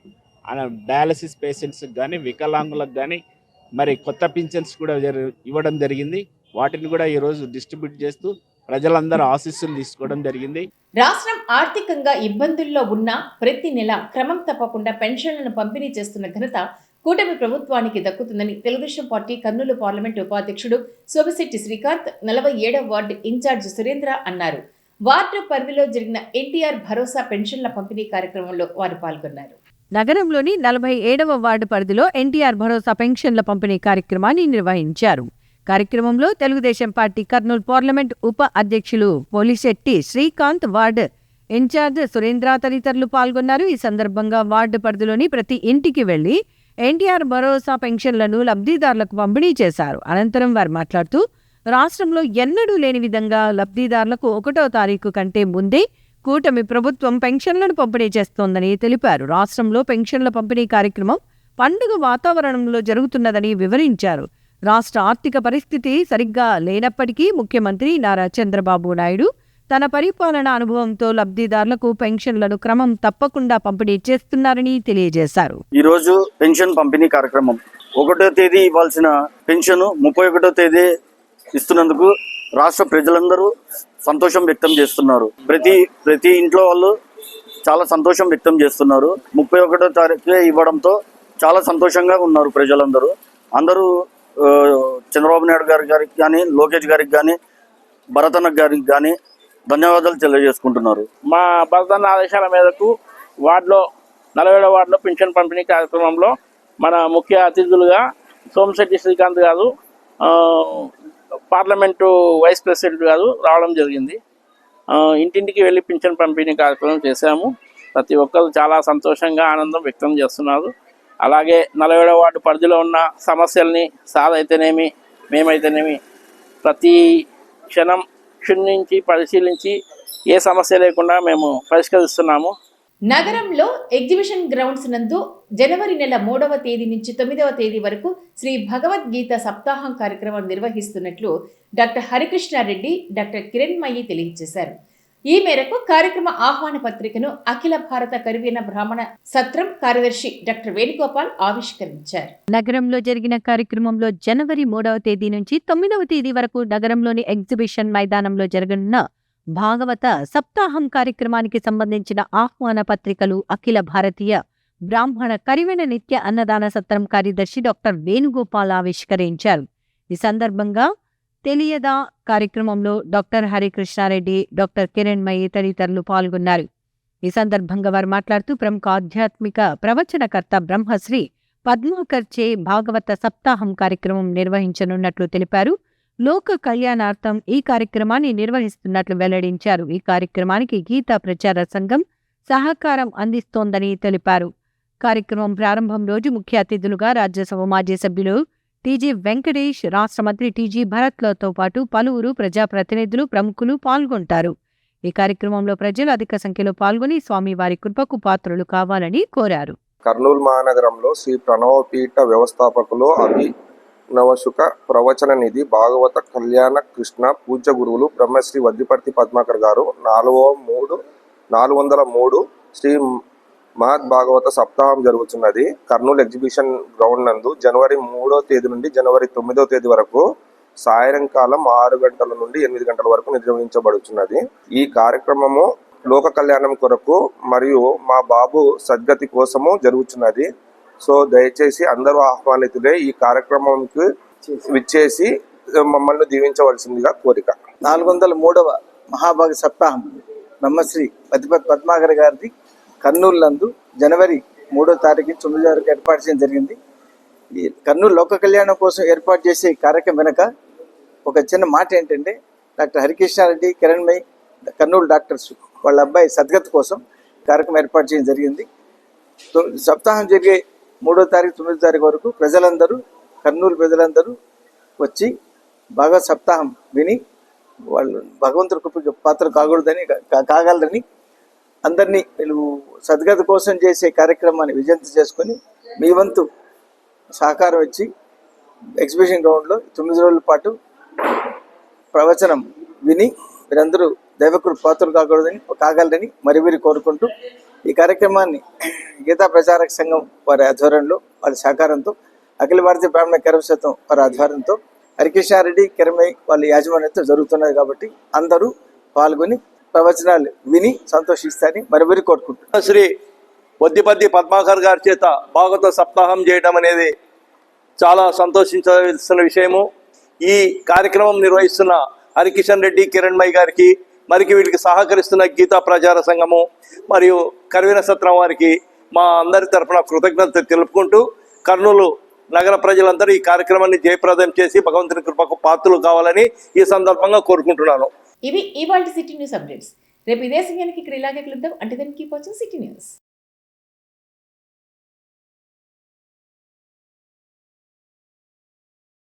డయాలసిస్ పేషెంట్స్కి కానీ వికలాంగులకు కానీ మరి కొత్త పెన్షన్స్ కూడా ఇవ్వడం జరిగింది. వాటిని కూడా ఈరోజు డిస్ట్రిబ్యూట్ చేస్తూ ప్రజలందరూ ఆశీస్సులు తీసుకోవడం జరిగింది. రాష్ట్రం ఆర్థికంగా ఇబ్బందుల్లో ఉన్నా ప్రతి నెల క్రమం తప్పకుండా పెన్షన్లను పంపిణీ చేస్తున్న ఘనత కూటమి ప్రభుత్వానికి దక్కుతుందని తెలుగుదేశం పార్టీ కర్నూలు పార్లమెంటు ఉపాధ్యక్షుడు సోమిశెట్టి శ్రీకాంత్ 47వ వార్డు ఇన్ఛార్జ్ సురేంద్ర అన్నారు. వార్డు పరిధిలో జరిగిన ఎన్టీఆర్ భరోసా పెన్షన్ల పంపిణీ కార్యక్రమంలో వారు పాల్గొన్నారు. నగరంలోని 47వ వార్డు పరిధిలో ఎన్టీఆర్ భరోసా పెన్షన్ల పంపిణీ కార్యక్రమాన్ని నిర్వహించారు. కార్యక్రమంలో తెలుగుదేశం పార్టీ కర్నూలు పార్లమెంట్ ఉప అధ్యక్షులు పోలిశెట్టి శ్రీకాంత్, వార్డు ఇన్ఛార్జ్ సురేంద్ర తదితరులు పాల్గొన్నారు. ఈ సందర్భంగా వార్డు పరిధిలోని ప్రతి ఇంటికి వెళ్లి ఎన్టీఆర్ భరోసా పెన్షన్లను లబ్ధిదారులకు పంపిణీ చేశారు. అనంతరం వారు మాట్లాడుతూ రాష్ట్రంలో ఎన్నడూ లేని విధంగా లబ్ధిదారులకు 1వ తారీఖు కంటే ముందే కూటమి ప్రభుత్వం పెన్షన్లను పంపిణీ చేస్తోందని తెలిపారు. రాష్ట్రంలో పెన్షన్ల పంపిణీ కార్యక్రమం పండుగ వాతావరణంలో జరుగుతున్నదని వివరించారు. రాష్ట్ర ఆర్థిక పరిస్థితి సరిగ్గా లేనప్పటికీ ముఖ్యమంత్రి నారా చంద్రబాబు నాయుడు తన పరిపాలన అనుభవంతో లబ్ధిదారులకు పెన్షన్లను క్రమం తప్పకుండా పంపిణీ చేస్తున్నారని తెలియజేశారు. ఈరోజు పెన్షన్ పంపిణీ కార్యక్రమం 1వ తేదీ ఇవ్వాల్సిన పెన్షన్ 31వ తేదీ ఇస్తున్నందుకు రాష్ట్ర ప్రజలందరూ సంతోషం వ్యక్తం చేస్తున్నారు. ప్రతి ఇంట్లో వాళ్ళు చాలా సంతోషం వ్యక్తం చేస్తున్నారు. 31వ తారీఖు ఇవ్వడంతో చాలా సంతోషంగా ఉన్నారు ప్రజలందరూ. అందరూ చంద్రబాబు నాయుడు గారికి కానీ, లోకేష్ గారికి కానీ, భరతన్న గారికి కానీ ధన్యవాదాలు తెలియజేసుకుంటున్నారు. మా భరతన్న ఆదేశాల మేరకు వార్డులో 47వ వార్డులో పెన్షన్ పంపిణీ కార్యక్రమంలో మన ముఖ్య అతిథులుగా సోమిశెట్టి శ్రీకాంత్ గారు, పార్లమెంటు వైస్ ప్రెసిడెంట్ గారు రావడం జరిగింది. ఇంటింటికి వెళ్ళి పెన్షన్ పంపిణీ కార్యక్రమం చేశాము. ప్రతి ఒక్కరు చాలా సంతోషంగా ఆనందం వ్యక్తం చేస్తున్నారు. అలాగే 47వ వార్డు పరిధిలో ఉన్న సమస్యల్ని సార్ అయితేనేమి, మేమైతేనేమి ప్రతి క్షణం క్షుణ్ణించి పరిశీలించి ఏ సమస్య లేకుండా మేము పరిష్కరిస్తున్నాము. నగరంలో ఎగ్జిబిషన్ గ్రౌండ్స్ నందు జనవరి నెల 3వ తేదీ నుంచి 9వ తేదీ వరకు శ్రీ భగవద్గీత సప్తాహం కార్యక్రమం నిర్వహిస్తున్నట్లు డాక్టర్ హరికృష్ణారెడ్డి, డాక్టర్ కిరణ్మయి తెలియజేశారు. ఈ మేరకు కార్యక్రమ ఆహ్వాన పత్రికను అఖిల భారత కరివీన బ్రాహ్మణ సత్రం కార్యదర్శి డాక్టర్ వేణుగోపాల్ ఆవిష్కరించారు. నగరంలో జరిగిన కార్యక్రమంలో జనవరి 3వ తేదీ నుంచి 9వ తేదీ వరకు నగరంలోని ఎగ్జిబిషన్ మైదానంలో జరగనున్న భాగవత సప్తాహం కార్యక్రమానికి సంబంధించిన ఆహ్వాన పత్రికలు అఖిల భారతీయ బ్రాహ్మణ కరివెన నిత్య అన్నదాన సత్రం కార్యదర్శి డాక్టర్ వేణుగోపాల్ ఆవిష్కరించారు. ఈ సందర్భంగా తెలియదా కార్యక్రమంలో డాక్టర్ హరికృష్ణారెడ్డి, డాక్టర్ కిరణ్మయి తదితరులు పాల్గొన్నారు. ఈ సందర్భంగా వారు మాట్లాడుతూ ప్రముఖ ఆధ్యాత్మిక ప్రవచనకర్త బ్రహ్మశ్రీ పద్మాకర్చే భాగవత సప్తాహం కార్యక్రమం నిర్వహించనున్నట్లు తెలిపారు. లోక కళ్యాణార్థం ఈ కార్యక్రమాన్ని నిర్వహిస్తున్నట్లు వెల్లడించారు. ఈ కార్యక్రమానికి గీతా ప్రచార సంఘం సహకారం అందిస్తోందని తెలిపారు. కార్యక్రమం ప్రారంభం రోజు ముఖ్య అతిథులుగా రాజ్యసభ మాజీ సభ్యులు టీజీ వెంకటేష్, రాష్ట్ర మంత్రి టీజీ భరత్లతో పాటు పలువురు ప్రజాప్రతినిధులు, ప్రముఖులు పాల్గొంటారు. ఈ కార్యక్రమంలో ప్రజలు అధిక సంఖ్యలో పాల్గొని స్వామివారి కృపకు పాత్రులు కావాలని కోరారు. కర్నూలు మహానగరంలో శ్రీ ప్రణవపీఠ వ్యవస్థాపకులు అభినవశుక ప్రవచన నిధి భాగవత కళ్యాణ కృష్ణ పూజ్య గురువులు బ్రహ్మశ్రీ వద్దిపర్తి పద్మాకర్ గారు 403 శ్రీ మహద్ భాగవత సప్తాహం జరుగుతున్నది. కర్నూలు ఎగ్జిబిషన్ గ్రౌండ్ నందు జనవరి 3వ తేదీ నుండి జనవరి 9వ తేదీ వరకు సాయంకాలం 6 గంటల నుండి 8 గంటల వరకు నిర్వహించబడుతున్నది. ఈ కార్యక్రమము లోక కళ్యాణం కొరకు మరియు మా బాబు సద్గతి కోసము జరుగుతున్నది. సో దయచేసి అందరూ ఆహ్వానితులే ఈ కార్యక్రమంకి విచ్చేసి మమ్మల్ని దీవించవలసిందిగా కోరిక. 403వ మహాభాగ సప్తాహం బ్రహ్మశ్రీ వద్దిపర్తి పద్మాకర్ గారిది కర్నూలు నందు జనవరి 3వ తారీఖు 9వ వరకు ఏర్పాటు చేయడం జరిగింది. ఈ కర్నూలు లోక కళ్యాణం కోసం ఏర్పాటు చేసే కార్యక్రమం వెనక ఒక చిన్న మాట ఏంటంటే, డాక్టర్ హరికృష్ణారెడ్డి, కిరణ్మయి కర్నూలు డాక్టర్స్ వాళ్ళ అబ్బాయి సద్గత్ కోసం కార్యక్రమం ఏర్పాటు చేయడం జరిగింది. సప్తాహం జరిగే 3వ తారీఖు 9వ తారీఖు వరకు ప్రజలందరూ, కర్నూలు ప్రజలందరూ వచ్చి బాగా సప్తాహం విని వాళ్ళు భగవంతుడి కృపకి పాత్ర కాగలరని అందరినీ వీళ్ళు సద్గతి కోసం చేసే కార్యక్రమాన్ని విజయంతం చేసుకొని మీ వంతు సహకారం ఇచ్చి ఎగ్జిబిషన్ గ్రౌండ్లో 9 రోజుల పాటు ప్రవచనం విని మీరందరూ దైవకుడు పాత్రలు కాగలరని మరి కోరుకుంటూ ఈ కార్యక్రమాన్ని గీతా ప్రచారక సంఘం వారి ఆధ్వర్యంలో వాళ్ళ సహకారంతో అఖిల భారతీయ బ్రాహ్మణ కరవశతం వారి ఆధ్వర్యంతో హరికృష్ణారెడ్డి కిరమై వాళ్ళ యాజమాన్యంతో జరుగుతున్నది కాబట్టి అందరూ పాల్గొని ప్రవచనాలు విని సంతోషిస్తారని మరి కోరుకుంటున్నాను. శ్రీ వద్దిపద్ది పద్మాకర్ గారి చేత భాగవత సప్తాహం చేయడం అనేది చాలా సంతోషించవలసిన విషయము. ఈ కార్యక్రమం నిర్వహిస్తున్న హరికిషన్ రెడ్డి కిరణ్మయ్ గారికి మరికి వీళ్ళకి సహకరిస్తున్న గీతా ప్రచార సంఘము మరియు కర్వీన సత్రం వారికి మా అందరి తరఫున కృతజ్ఞతలు తెలుపుకుంటూ కర్నూలు నగర ప్రజలందరూ ఈ కార్యక్రమాన్ని జయప్రదం చేసి భగవంతుని కృపకు పాత్రలు కావాలని ఈ సందర్భంగా కోరుకుంటున్నాను. ఇవి ఇవాల్టి సిటీ న్యూస్ అప్డేట్స్. రేపు ఇదే సమయానికి ఇక్కడ ఇలాగే కలుద్దాం. అంటే దానికి కీప్ వాచింగ్ సిటీ న్యూస్.